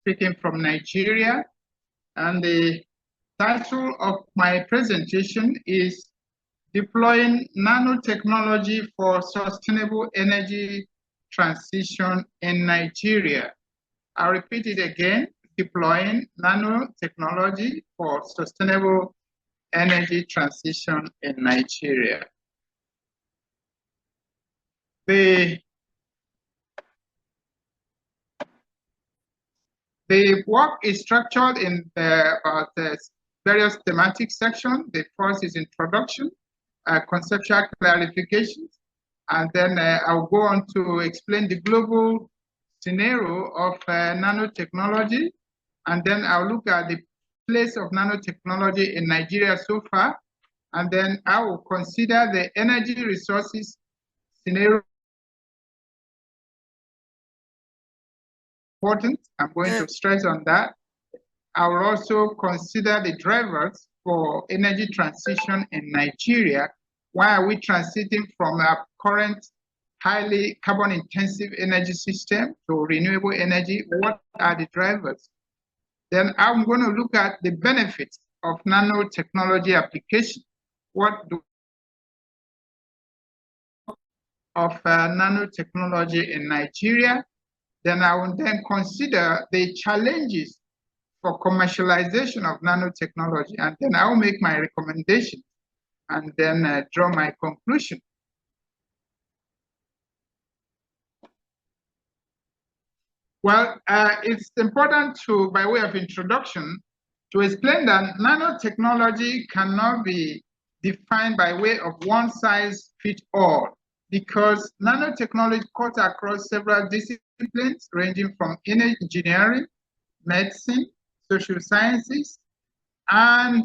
speaking from Nigeria, and the title of my presentation is Deploying Nanotechnology for Sustainable Energy Transition in Nigeria. I'll repeat it again, Deploying Nanotechnology for Sustainable Energy Transition in Nigeria. The work is structured in the various thematic sections. The first is introduction, conceptual clarifications, and then I'll go on to explain the global scenario of nanotechnology, and then I'll look at the place of nanotechnology in Nigeria so far, and then I will consider the energy resources scenario. Important. I'm going to stress on that. I will also consider the drivers for energy transition in Nigeria. Why are we transiting from our current highly carbon-intensive energy system to renewable energy? What are the drivers? Then I'm going to look at the benefits of nanotechnology application. What do of nanotechnology in Nigeria? Then I will then consider the challenges for commercialization of nanotechnology, and then I will make my recommendation and then draw my conclusion. Well, it's important to, by way of introduction, to explain that nanotechnology cannot be defined by way of one size fits all, because nanotechnology cuts across several disciplines ranging from engineering, medicine, social sciences, and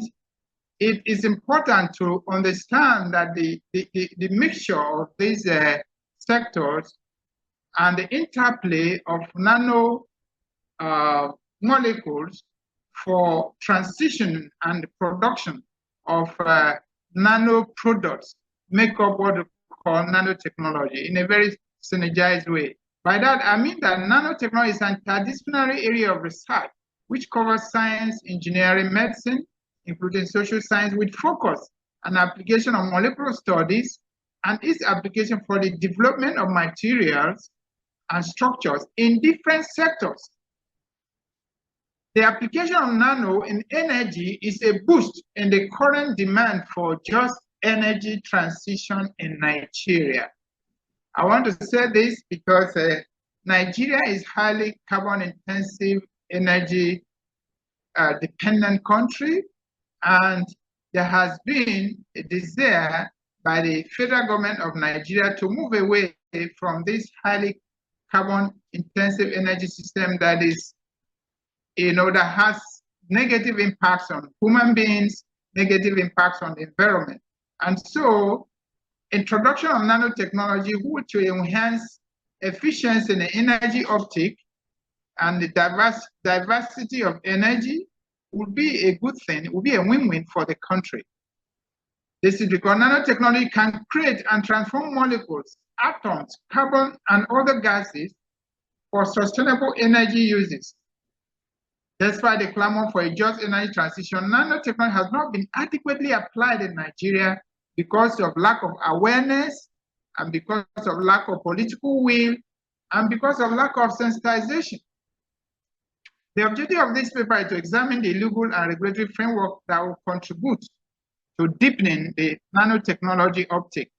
it is important to understand that the mixture of these sectors and the interplay of nano molecules for transition and production of nano products make up what we call nanotechnology in a very synergized way. By that, I mean that nanotechnology is an interdisciplinary area of research which covers science, engineering, medicine, including social science, with focus on application of molecular studies and its application for the development of materials and structures in different sectors. The application of nano in energy is a boost in the current demand for just energy transition in Nigeria. I want to say this because Nigeria is highly carbon-intensive, energy dependent country, and there has been a desire by the federal government of Nigeria to move away from this highly carbon-intensive energy system that is, that has negative impacts on human beings, negative impacts on the environment. And so, introduction of nanotechnology would to enhance efficiency in the energy uptake and the diversity of energy would be a good thing, it would be a win-win for the country. This is because nanotechnology can create and transform molecules, atoms, carbon, and other gases for sustainable energy uses. Despite the clamor for a just energy transition, nanotechnology has not been adequately applied in Nigeria because of lack of awareness, and because of lack of political will, and because of lack of sensitization. The objective of this paper is to examine the legal and regulatory framework that will contribute to deepening the nanotechnology uptake.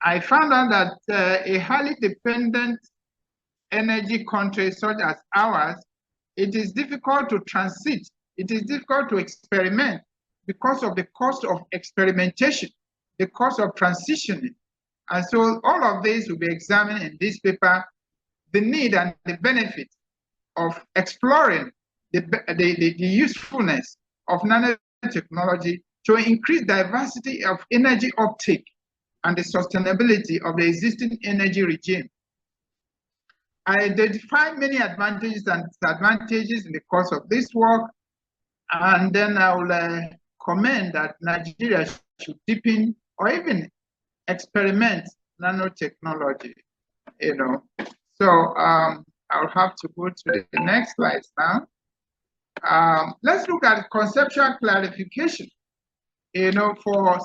I found out that a highly dependent energy country such as ours, it is difficult to transit, it is difficult to experiment because of the cost of experimentation, the cost of transitioning. And so all of this will be examined in this paper, the need and the benefit of exploring the usefulness of nanotechnology to increase diversity of energy uptake and the sustainability of the existing energy regime. I identified many advantages and disadvantages in the course of this work, and then I will commend that Nigeria should deepen or even experiment nanotechnology. So I'll have to go to the next slide now. Let's look at conceptual clarification. You know, for a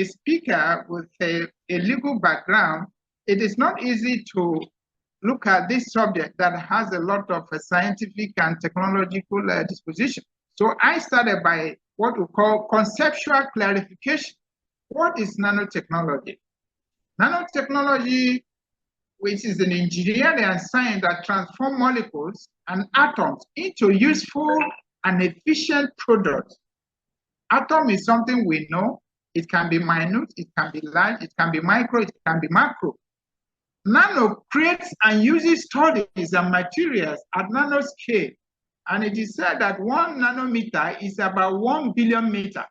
speaker with a legal background, it is not easy to look at this subject that has a lot of scientific and technological disposition. So I started by what we call conceptual clarification. What is nanotechnology? Nanotechnology, which is an engineering and science that transform molecules and atoms into useful and efficient products. Atom is something we know. It can be minute, it can be large, it can be micro, it can be macro. Nano creates and uses studies and materials at nanoscale. And it is said that 1 nanometer is about 1 billion meter.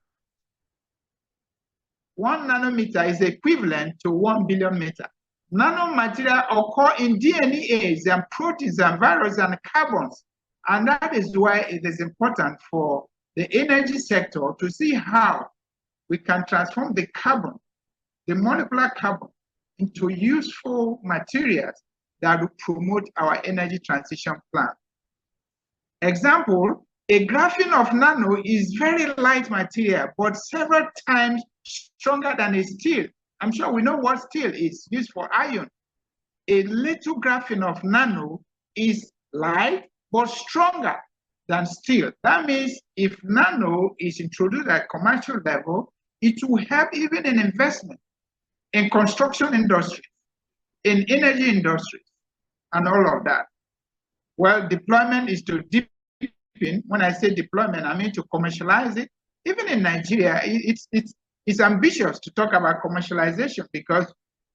1 nanometer is equivalent to 1 billion meter. Nanomaterial occur in DNAs and proteins and viruses and carbons. And that is why it is important for the energy sector to see how we can transform the carbon, the molecular carbon, into useful materials that will promote our energy transition plan. Example, a graphene of nano is very light material, but several times stronger than a steel. I'm sure we know what steel is, used for iron. A little graphene of nano is light, but stronger than steel. That means if nano is introduced at commercial level, it will help even in investment in construction industry, in energy industries, and all of that. Well, deployment is to deepen. When I say deployment, I mean to commercialize it. Even in Nigeria, it's ambitious to talk about commercialization because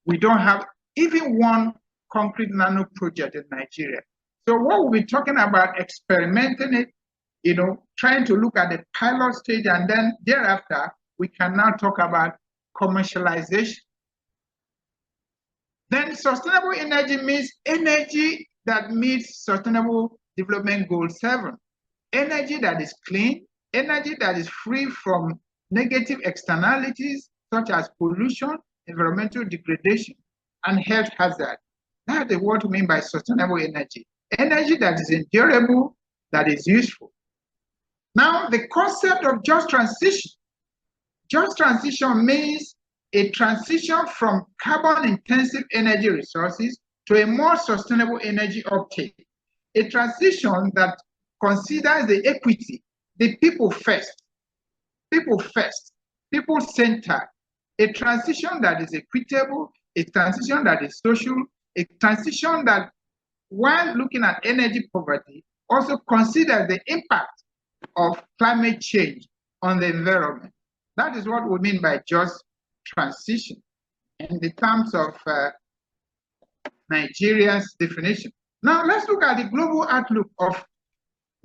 we don't have even one concrete nano project in Nigeria. So what we'll be talking about, experimenting it, you know, trying to look at the pilot stage, and then thereafter, we can now talk about commercialization. Then sustainable energy means energy that meets Sustainable Development Goal 7. Energy that is clean, energy that is free from negative externalities such as pollution, environmental degradation, and health hazard. That is what we mean by sustainable energy. Energy that is endurable, that is useful. Now, the concept of just transition. Just transition means a transition from carbon-intensive energy resources to a more sustainable energy uptake. A transition that considers the equity, the people first, people-centered. A transition that is equitable, a transition that is social, a transition that, while looking at energy poverty, also considers the impact of climate change on the environment. That is what we mean by just transition in the terms of Nigeria's definition. Now let's look at the global outlook of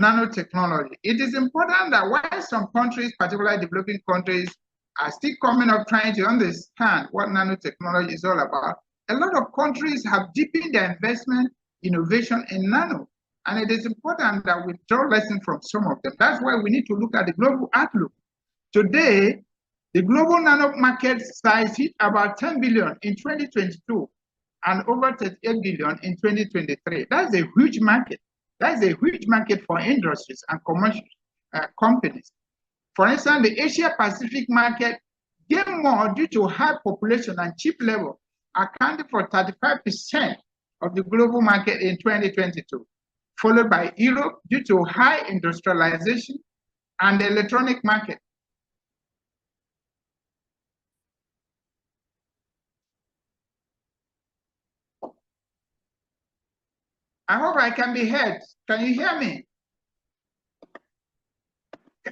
nanotechnology. It is important that while some countries, particularly developing countries, are still coming up trying to understand what nanotechnology is all about, a lot of countries have deepened their investment, innovation in nano. And it is important that we draw lessons from some of them. That's why we need to look at the global outlook. Today, the global nano market size hit about 10 billion in 2022 and over 38 billion in 2023. That's a huge market. That's a huge market for industries and commercial companies. For instance, the Asia Pacific market gained more due to high population and cheap labor, accounting for 35% of the global market in 2022, followed by Europe due to high industrialization and the electronic market. I hope I can be heard. Can you hear me?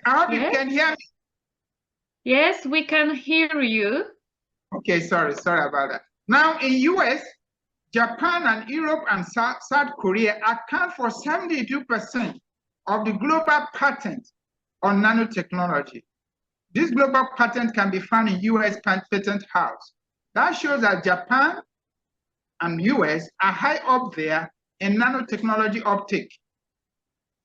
I hope you can hear me. Yes, we can hear you. Okay, sorry about that. Now in US, Japan and Europe and South Korea account for 72% of the global patent on nanotechnology. This global patent can be found in US Patent House. That shows that Japan and US are high up there in nanotechnology uptake.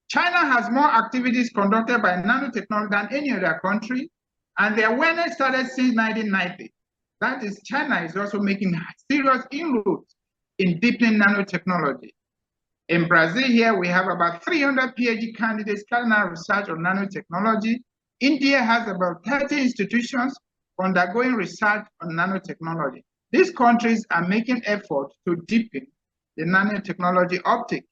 China has more activities conducted by nanotechnology than any other country, and the awareness started since 1990. That is, China is also making serious inroads in deepening nanotechnology. In Brazil here, we have about 300 PhD candidates carrying out research on nanotechnology. India has about 30 institutions undergoing research on nanotechnology. These countries are making efforts to deepen the nanotechnology uptake.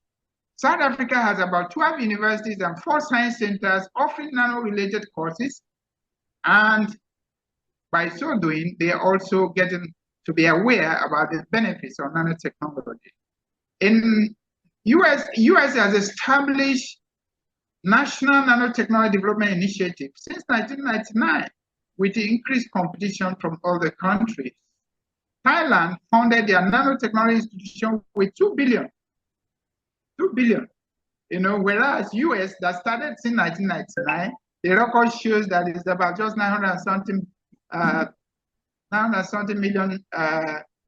South Africa has about 12 universities and 4 science centers offering nano-related courses. And by so doing, they are also getting to be aware about the benefits of nanotechnology. In US has established National Nanotechnology Development Initiative since 1999 with increased competition from other countries. Thailand founded their nanotechnology institution with 2 billion. 2 billion. Whereas US that started since 1999, the record shows that it's about just 900 something million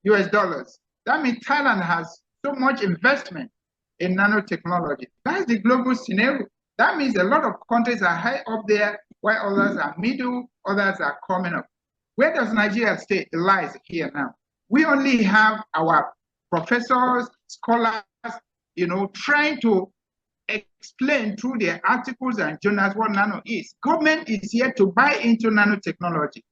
US dollars. That means Thailand has so much investment in nanotechnology. That's the global scenario. That means a lot of countries are high up there, while others are middle, others are coming up. Where does Nigeria stay? It lies here now. We only have our professors, scholars, trying to explain through their articles and journals what nano is. Government is here to buy into nanotechnology.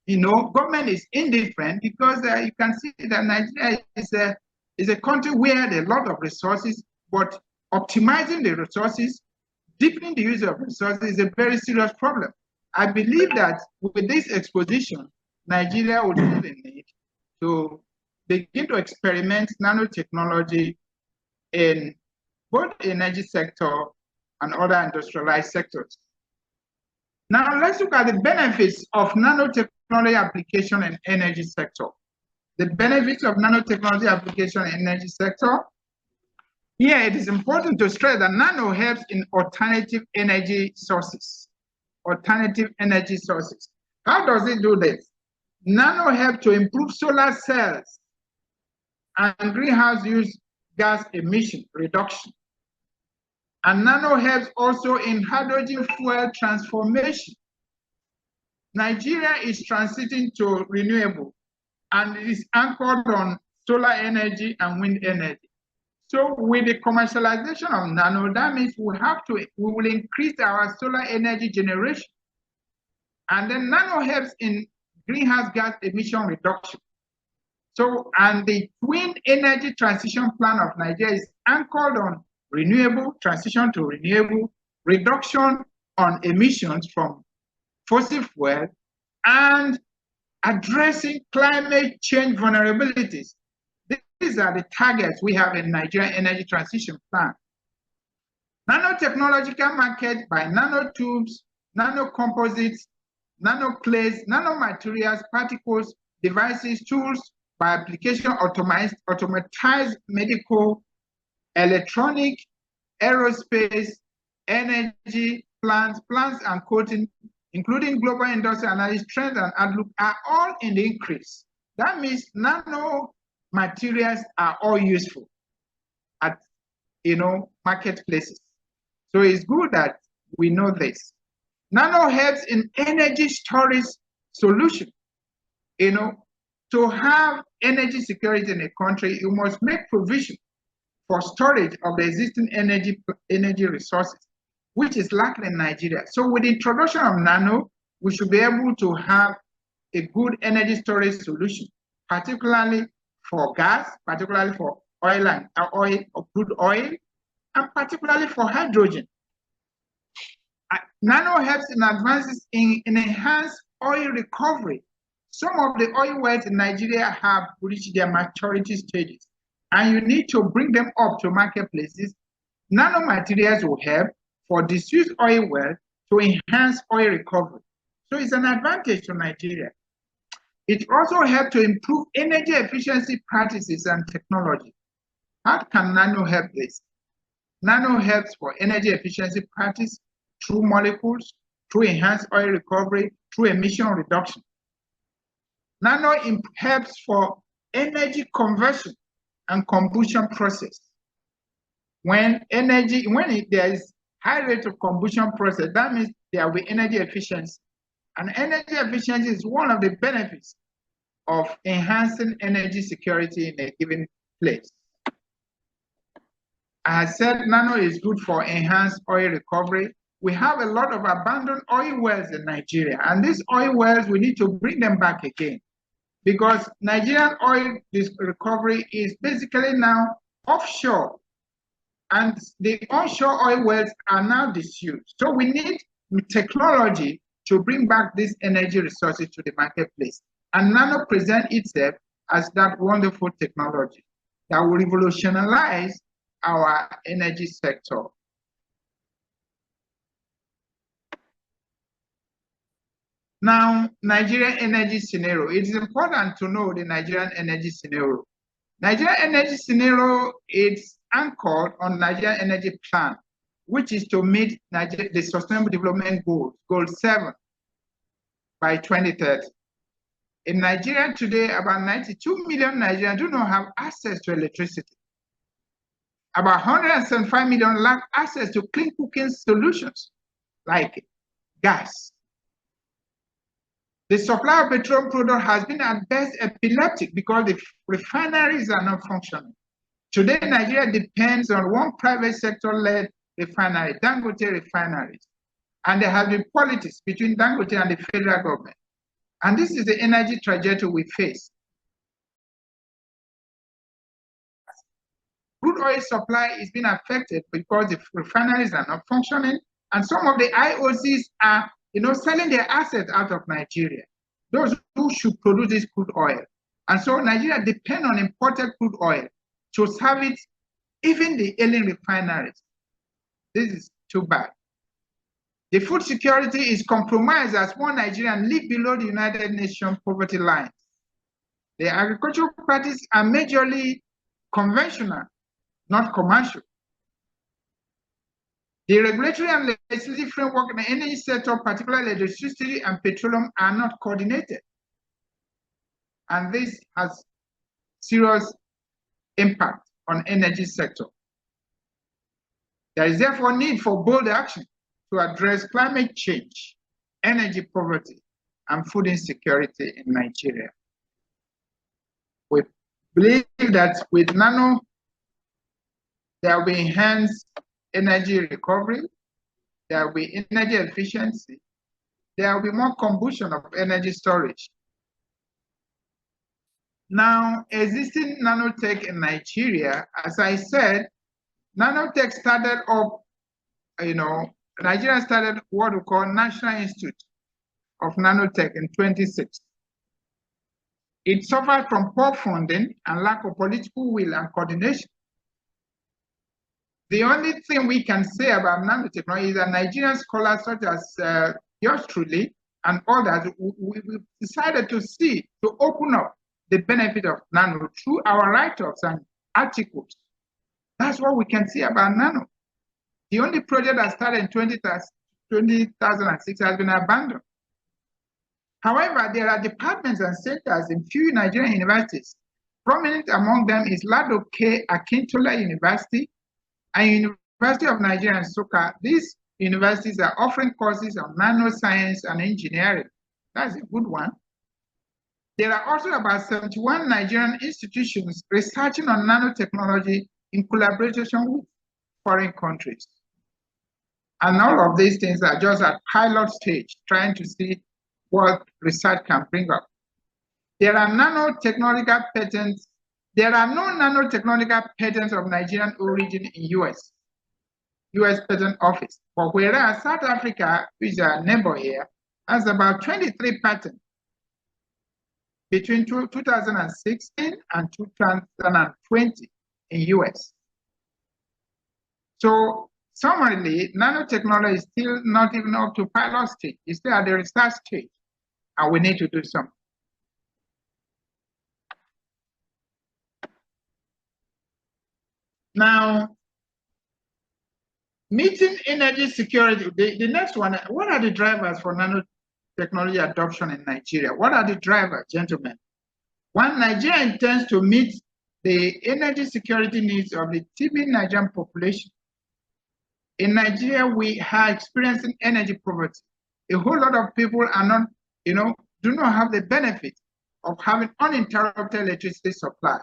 Government is indifferent because you can see that Nigeria is a country where there are a lot of resources, but optimizing the resources, deepening the use of resources is a very serious problem. I believe that with this exposition, Nigeria would feel the need to begin to experiment nanotechnology in both the energy sector and other industrialized sectors. Now let's look at the benefits of nanotechnology application in energy sector. The benefits of nanotechnology application in energy sector. Here it is important to stress that nano helps in alternative energy sources. Alternative energy sources. How does it do this? Nano helps to improve solar cells and greenhouse gas emission reduction. And nano helps also in hydrogen fuel transformation. Nigeria is transiting to renewable and it is anchored on solar energy and wind energy. So with the commercialization of nano, that means we will increase our solar energy generation. And then nano helps in greenhouse gas emission reduction. So, and the wind energy transition plan of Nigeria is anchored on renewable, transition to renewable, reduction on emissions from fossil fuel, and addressing climate change vulnerabilities. These are the targets we have in Nigerian energy transition plan. Nanotechnology can market by nanotubes, nanocomposites, nanoclays, nanomaterials, particles, devices, tools, by application, automatized medical, electronic, aerospace, energy, plants and coating, including global industrial analysis, trends and outlook are all in the increase. That means nano materials are all useful at marketplaces. So it's good that we know this. Nano helps in energy storage solution. To have energy security in a country, you must make provision for storage of the existing energy resources, which is lacking in Nigeria. So with the introduction of nano, we should be able to have a good energy storage solution, particularly for gas, particularly for oil and crude oil, and particularly for hydrogen. Nano helps in advances in enhanced oil recovery. Some of the oil wells in Nigeria have reached their maturity stages, and you need to bring them up to marketplaces. Nanomaterials will help for disused oil wells to enhance oil recovery. So it's an advantage to Nigeria. It also helps to improve energy efficiency practices and technology. How can nano help this? Nano helps for energy efficiency practice through molecules, through enhanced oil recovery, through emission reduction. Nano helps for energy conversion and combustion process. When there is high rate of combustion process, that means there will be energy efficiency. And energy efficiency is one of the benefits of enhancing energy security in a given place. I said nano is good for enhanced oil recovery. We have a lot of abandoned oil wells in Nigeria, and these oil wells, we need to bring them back again, because Nigerian oil recovery is basically now offshore, and the onshore oil wells are now disused. So we need technology to bring back these energy resources to the marketplace. And nano presents itself as that wonderful technology that will revolutionize our energy sector. Now, Nigerian energy scenario. It is important to know the Nigerian energy scenario. Nigerian energy scenario is anchored on Nigerian energy plan, which is to meet the Sustainable Development Goals, Goal 7, by 2030. In Nigeria today, about 92 million Nigerians do not have access to electricity. About 175 million lack access to clean cooking solutions like gas. The supply of petroleum product has been at best epileptic because the refineries are not functioning. Today, Nigeria depends on one private sector-led refinery, Dangote refineries. And there have been politics between Dangote and the federal government. And this is the energy trajectory we face. Crude oil supply is being affected because the refineries are not functioning, and some of the IOCs are, selling their assets out of Nigeria. Those who should produce this crude oil, and so Nigeria depends on imported crude oil to service even the ailing refineries. This is too bad. The food security is compromised as more Nigerians live below the United Nations poverty line. The agricultural practices are majorly conventional, not commercial. The regulatory and legislative framework in the energy sector, particularly electricity and petroleum, are not coordinated. And this has serious impact on energy sector. There is therefore need for bold action to address climate change, energy poverty, and food insecurity in Nigeria. We believe that with nano, there will be enhanced energy recovery, there will be energy efficiency, there will be more combustion of energy storage. Now, existing nanotech in Nigeria, as I said, nanotech started off, Nigeria started what we call National Institute of Nanotech in 2006. It suffered from poor funding and lack of political will and coordination. The only thing we can say about nanotechnology is that Nigerian scholars such as yours truly and others, we decided to open up the benefit of nano through our write-ups and articles. That's what we can say about nano. The only project that started in 2006 has been abandoned. However, there are departments and centers in few Nigerian universities. Prominent among them is Ladoke Akintola University and University of Nigeria in Nsukka. These universities are offering courses on nanoscience and engineering. That's a good one. There are also about 71 Nigerian institutions researching on nanotechnology in collaboration with foreign countries. And all of these things are just at pilot stage, trying to see what research can bring up. There are nanotechnological patents. There are no nanotechnological patents of Nigerian origin in US Patent Office. But whereas South Africa, which is our neighbor here, has about 23 patents between 2016 and 2020 in US. So summarily, nanotechnology is still not even up to pilot stage. It's still at the research stage, and we need to do something. Now, meeting energy security, the next one, what are the drivers for nanotechnology adoption in Nigeria? What are the drivers, gentlemen? One, Nigeria intends to meet the energy security needs of the teeming Nigerian population. In Nigeria, we are experiencing energy poverty. A whole lot of people are not, do not have the benefit of having uninterrupted electricity supply.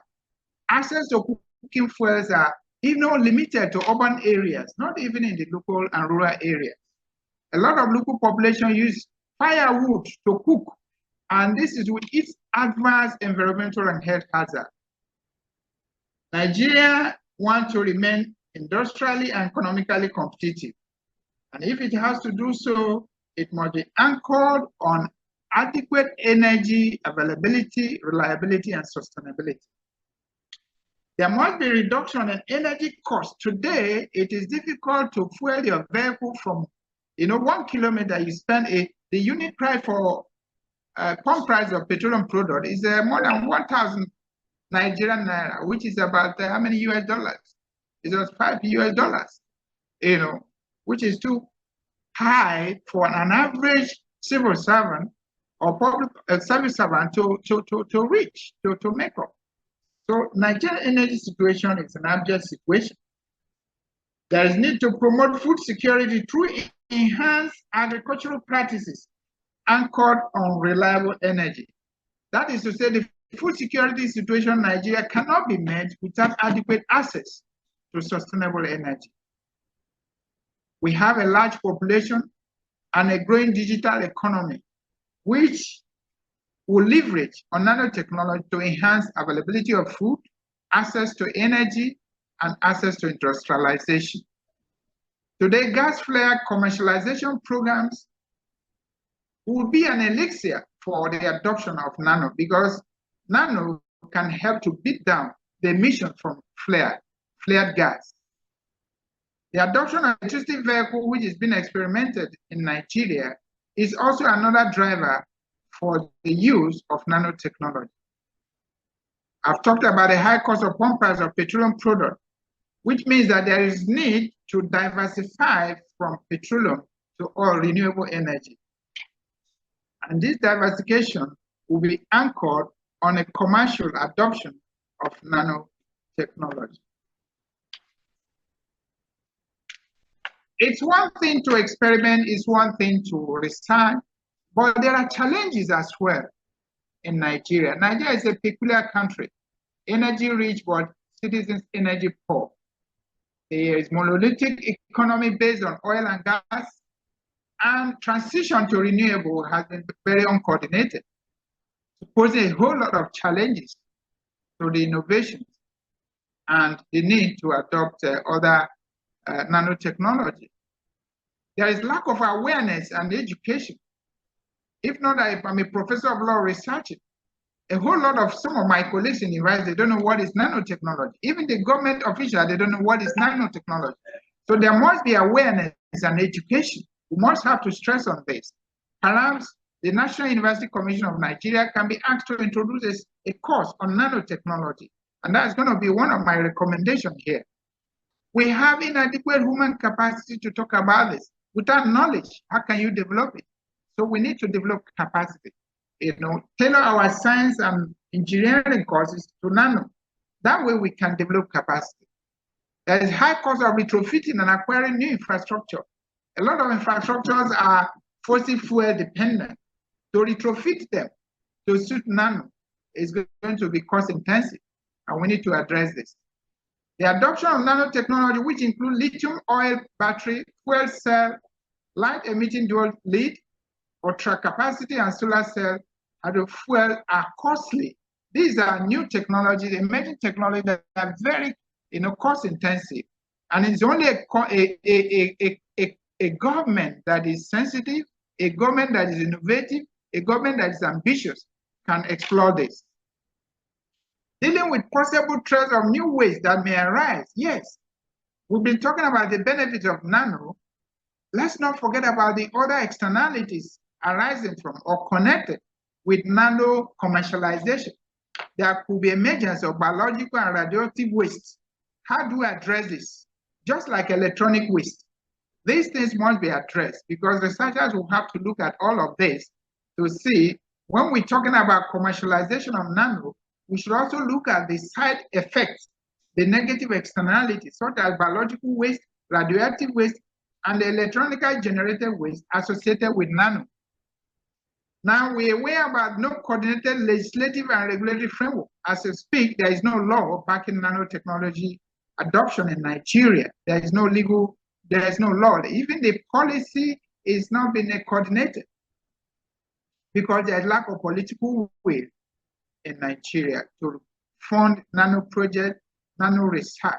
access to cooking fuels are even limited to urban areas, not even in the local and rural areas. A lot of local population use firewood to cook, and this is with its adverse environmental and health hazard. Nigeria wants to remain industrially and economically competitive, and if it has to do so, it must be anchored on adequate energy availability, reliability, and sustainability. There must be reduction in energy costs. Today, it is difficult to fuel your vehicle from 1 kilometer. You spend the unit price for pump price of petroleum product is more than 1,000 Nigerian naira, which is about how many US dollars? It's just $5 US, which is too high for an average civil servant or public service servant to reach, to make up. So Nigerian energy situation is an abject situation. There is need to promote food security through enhanced agricultural practices anchored on reliable energy. That is to say, the food security situation in Nigeria cannot be met without adequate access to sustainable energy. We have a large population and a growing digital economy, which will leverage on nanotechnology to enhance availability of food, access to energy, and access to industrialization. Today, gas flare commercialization programs will be an elixir for the adoption of nano, because nano can help to beat down the emission from flared gas. The adoption of electricity vehicle, which is being experimented in Nigeria, is also another driver for the use of nanotechnology. I've talked about the high cost of pump price of petroleum product, which means that there is need to diversify from petroleum to all renewable energy. And this diversification will be anchored on a commercial adoption of nanotechnology. It's one thing to experiment, it's one thing to research, but there are challenges as well in Nigeria. Nigeria is a peculiar country, energy rich, but citizens energy poor. There is monolithic economy based on oil and gas, and transition to renewable has been very uncoordinated, posing a whole lot of challenges to the innovations and the need to adopt other nanotechnology. There is lack of awareness and education. If not, I'm a professor of law researching. A whole lot of some of my colleagues in the university, they don't know what is nanotechnology. Even the government officials, they don't know what is nanotechnology. So there must be awareness and education. We must have to stress on this. Perhaps the National University Commission of Nigeria can be asked to introduce a course on nanotechnology. And that's going to be one of my recommendations here. We have inadequate human capacity to talk about this. Without knowledge, how can you develop it? So we need to develop capacity. Tailor our science and engineering courses to nano. That way we can develop capacity. There is high cost of retrofitting and acquiring new infrastructure. A lot of infrastructures are fossil fuel dependent. To retrofit them to suit nano is going to be cost intensive, and we need to address this. The adoption of nanotechnology, which include lithium oil battery, fuel cell, light emitting dual lead, ultra capacity, and solar cell as a fuel are costly. These are new technologies, emerging technologies that are very cost intensive. And it's only a government that is sensitive, a government that is innovative, a government that is ambitious can explore this. Dealing with possible threats of new waste that may arise. Yes, we've been talking about the benefits of nano. Let's not forget about the other externalities arising from or connected with nano commercialization. There could be emergence of biological and radioactive waste. How do we address this? Just like electronic waste. These things must be addressed because researchers will have to look at all of this to see when we're talking about commercialization of nano, we should also look at the side effects, the negative externalities, such as biological waste, radioactive waste, and the electronically generated waste associated with nano. Now we are aware about no coordinated legislative and regulatory framework. As I speak, there is no law backing nanotechnology adoption in Nigeria. There is no law. Even the policy is not being coordinated because there is lack of political will in Nigeria to fund nano projects, nano research.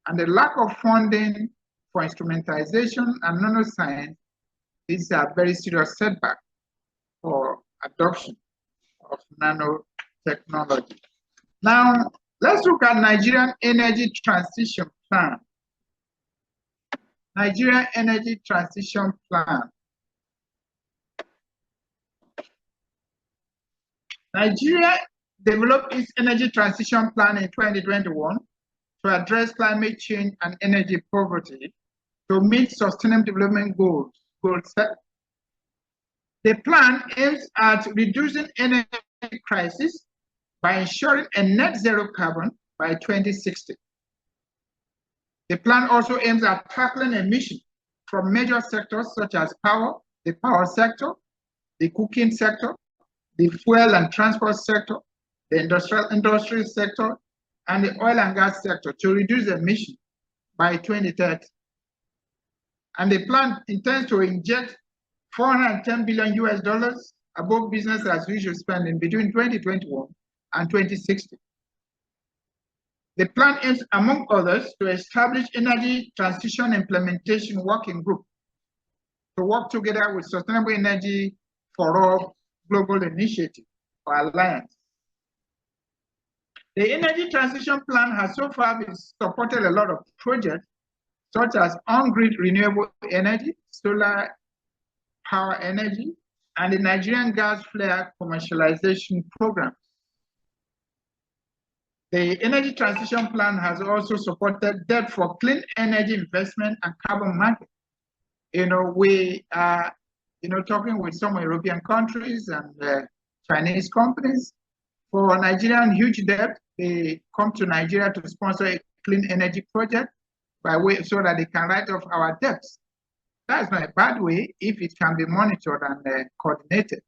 And the lack of funding for instrumentalization and nanoscience is a very serious setback for adoption of nanotechnology. Now, let's look at Nigerian Energy Transition Plan. Nigerian Energy Transition Plan. Nigeria developed its Energy Transition Plan in 2021 to address climate change and energy poverty to meet Sustainable Development Goals set. The plan aims at reducing energy crisis by ensuring a net zero carbon by 2060. The plan also aims at tackling emissions from major sectors such as power, the power sector, the cooking sector, the fuel and transport sector, the industry sector, and the oil and gas sector to reduce emissions by 2030. And the plan intends to inject $410 billion above business as usual spending between 2021 and 2060. The plan aims, among others, to establish energy transition implementation working group to work together with Sustainable Energy for All Global Initiative or Alliance. The Energy Transition Plan has so far supported a lot of projects such as on-grid renewable energy, solar power energy, and the Nigerian gas flare commercialization program. The Energy Transition Plan has also supported debt for clean energy investment and carbon market. We are, talking with some European countries and Chinese companies. For Nigerian huge debt, they come to Nigeria to sponsor a clean energy project so that they can write off our debts. That's not a bad way if it can be monitored and coordinated.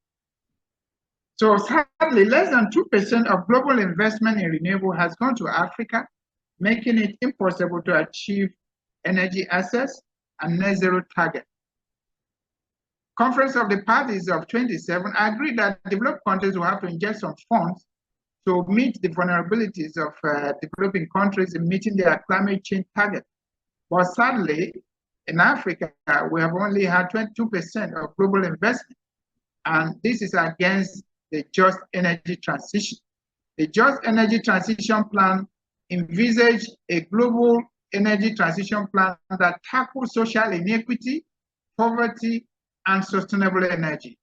So sadly, less than 2% of global investment in renewable has gone to Africa, making it impossible to achieve energy access and net zero target. Conference of the Parties of 27 agreed that developed countries will have to inject some funds to meet the vulnerabilities of developing countries in meeting their climate change target. But sadly, in Africa, we have only had 22% of global investment, and this is against the Just Energy Transition. The Just Energy Transition Plan envisaged a global energy transition plan that tackles social inequity, poverty, and sustainable energy.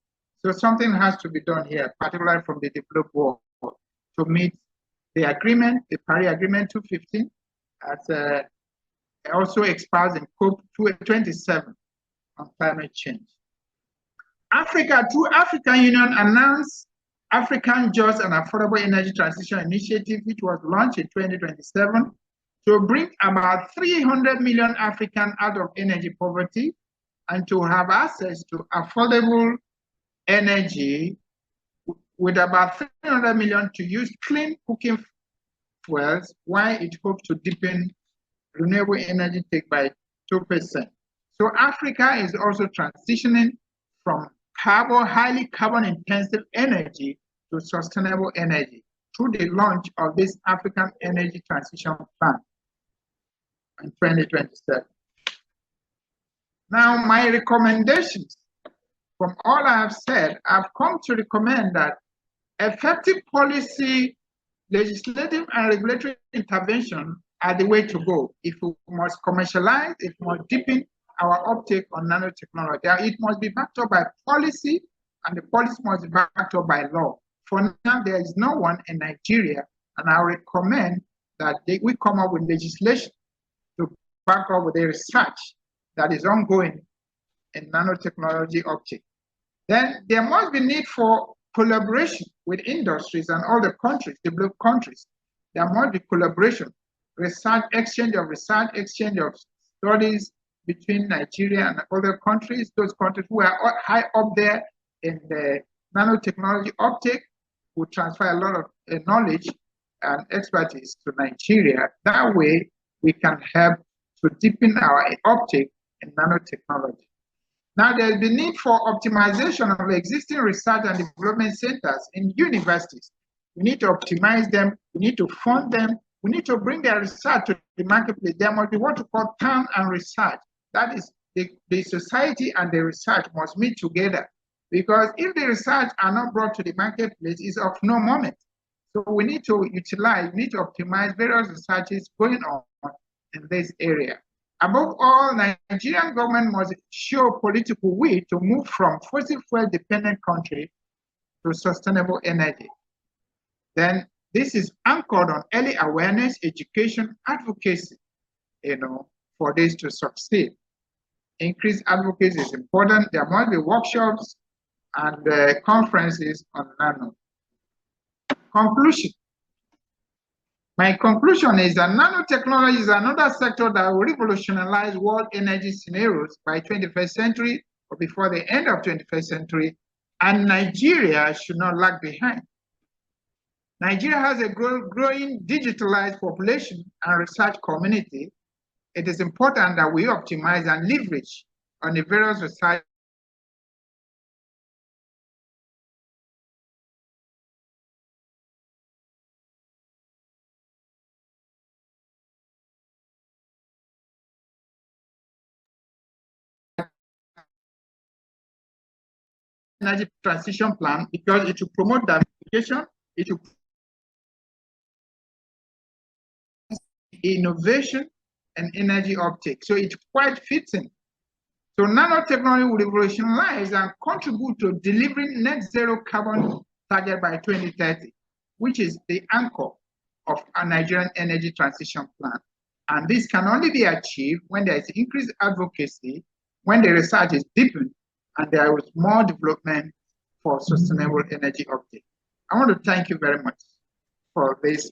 So something has to be done here, particularly from the developed world, to meet the agreement, the Paris Agreement 215, as also expires in COP 27 on climate change. Africa, through African Union, announced African Just and Affordable Energy Transition Initiative, which was launched in 2027 to bring about 300 million Africans out of energy poverty and to have access to affordable energy with about 300 million to use clean cooking fuels, while it hopes to deepen renewable energy take by 2%. So Africa is also transitioning from highly carbon-intensive energy to sustainable energy through the launch of this African Energy Transition Plan in 2027. Now, my recommendations, from all I have said, I've come to recommend that effective policy, legislative and regulatory intervention are the way to go. If we must commercialize, if we must deepen our uptake on nanotechnology, it must be backed up by policy, and the policy must be backed up by law. For now, there is no one in Nigeria, and I recommend that we come up with legislation to back up with the research that is ongoing in nanotechnology uptake. Then there must be need for collaboration with industries and all the countries, developed countries. There must be collaboration, exchange of studies between Nigeria and other countries, those countries who are high up there in the nanotechnology uptake, will transfer a lot of knowledge and expertise to Nigeria. That way, we can help to deepen our uptake in nanotechnology. Now, there's the need for optimization of existing research and development centers in universities. We need to optimize them, we need to fund them, we need to bring their research to the marketplace. There must be what we call town and research. That is, the society and the research must meet together. Because if the research are not brought to the marketplace, it's of no moment. So we need to utilize, we need to optimize various researches going on in this area. Above all, Nigerian government must show political will to move from fossil fuel dependent country to sustainable energy. Then this is anchored on early awareness, education, advocacy, for this to succeed. Increased advocacy is important. There must be workshops and conferences on nano. Conclusion. My conclusion is that nanotechnology is another sector that will revolutionize world energy scenarios by 21st century or before the end of 21st century, and Nigeria should not lag behind. Nigeria has a growing digitalized population and research community. It is important that we optimize and leverage on the various research energy transition plan, because it will promote diversification, it will innovation and energy uptake. So it quite fits in. So nanotechnology will revolutionize and contribute to delivering net zero carbon target by 2030, which is the anchor of a Nigerian energy transition plan. And this can only be achieved when there is increased advocacy, when the research is deepened, and there is more development for sustainable energy uptake. I want to thank you very much for this